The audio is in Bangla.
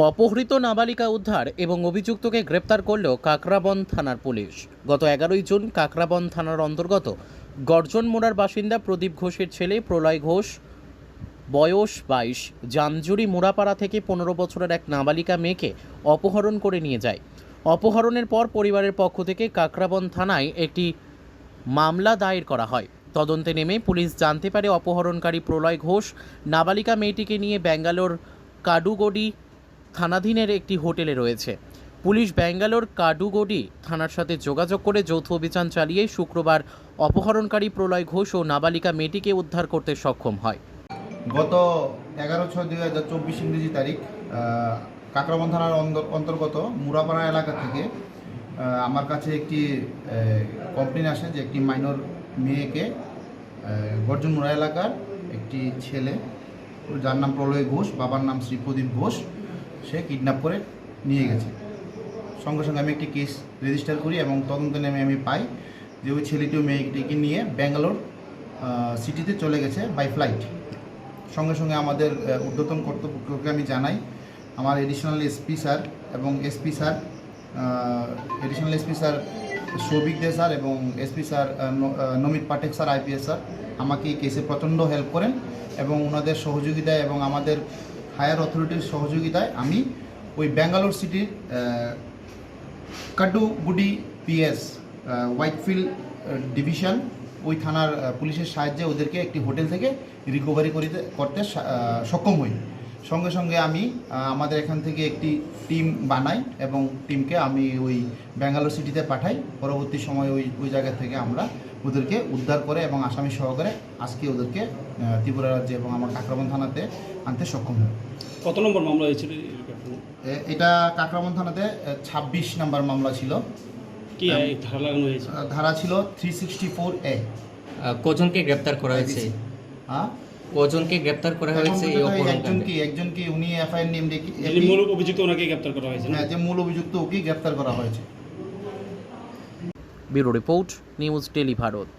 অপহৃত নাবালিকা উদ্ধার এবং অভিযুক্তকে গ্রেপ্তার করল কাকরাবন থানার পুলিশ। গত 11 জুন কাকরাবন থানার অন্তর্গত গর্জন মোড়ার বাসিন্দা প্রদীপ ঘোষের ছেলে প্রলয় ঘোষ, বয়স 22, জামজুরি মোড়াপাড়া থেকে 15 বছরের এক নাবালিকা মেয়েকে অপহরণ করে নিয়ে যায়। অপহরণের পর পরিবারের পক্ষ থেকে কাকরাবন থানায় একটি মামলা দায়ের করা হয়। তদন্তে নেমে পুলিশ জানতে পারে অপহরণকারী প্রলয় ঘোষ নাবালিকা মেয়েটিকে নিয়ে ব্যাঙ্গালোর কাডুগোডি থানাধীনের একটি হোটেলে রয়েছে। পুলিশ ব্যাঙ্গালোর কাডুগোডি থানার সাথে যোগাযোগ করে যৌথ অভিযান চালিয়ে শুক্রবার অপহরণকারী প্রলয় ঘোষ ও নাবালিকা মেয়েটিকে উদ্ধার করতে সক্ষম হয়। গত 11/6/2024 ইংরেজি তারিখ কাকরাবন থানার অন্তর্গত মুরাপাড়া এলাকা থেকে আমার কাছে একটি কমপ্লেন আসে যে একটি মাইনর মেয়েকে গর্জন মুড়া এলাকার একটি ছেলে, যার নাম প্রলয় ঘোষ, বাবার নাম শ্রী প্রদীপ ঘোষ, সে কিডন্যাপ করে নিয়ে গেছে। সঙ্গে সঙ্গে আমি একটি কেস রেজিস্টার করি এবং তদন্তে নেমে আমি পাই যে ওই ছেলেটি ও মেয়েটিকে নিয়ে ব্যাঙ্গালোর সিটিতে চলে গেছে বাই ফ্লাইট। সঙ্গে সঙ্গে আমাদের ঊর্ধ্বতন কর্তৃপক্ষকে আমি জানাই। আমার এডিশনাল এসপি স্যার এবং SP sir, additional SP sir Souvik Dey sir এবং SP sir Namit Pathak sir IPS sir আমাকে এই কেসে প্রচণ্ড হেল্প করেন এবং ওনাদের সহযোগিতায় এবং আমাদের হায়ার অথরিটির সহযোগিতায় আমি ওই ব্যাঙ্গালোর সিটির কাডুগুডি পিএস হোয়াইটফিল্ড ডিভিশন ওই থানার পুলিশের সাহায্যে ওদেরকে একটি হোটেল থেকে রিকভারি করতে সক্ষম হই। সঙ্গে সঙ্গে আমি আমাদের এখান থেকে একটি টিম বানাই এবং টিমকে আমি ওই ব্যাঙ্গালোর সিটিতে পাঠাই। পরবর্তী সময় ওই জায়গা থেকে আমরা ওদেরকে উদ্ধার করে এবং আসামি সহকারে আজকে ওদেরকে ত্রিপুরা রাজ্যে এবং আমার কাকরাবন থানাতে আনতে সক্ষম হই। কত নম্বর মামলা হয়েছিল? এটা কাকরাবন থানাতে 26 নম্বর মামলা ছিল। কি ধারা লাগানো হয়েছে? ধারা ছিল 364A। কজনকে গ্রেপ্তার করা হয়েছে? হ্যাঁ, কজনকে গ্রেপ্তার করা হয়েছে? একজনকে উনি এফআইআর নেম দেখি মূল অভিযুক্ত ওনাকে গ্রেপ্তার করা হয়েছে। হ্যাঁ, যে মূল অভিযুক্ত ওকে গ্রেপ্তার করা হয়েছে। Bureau report, news daily Bharat.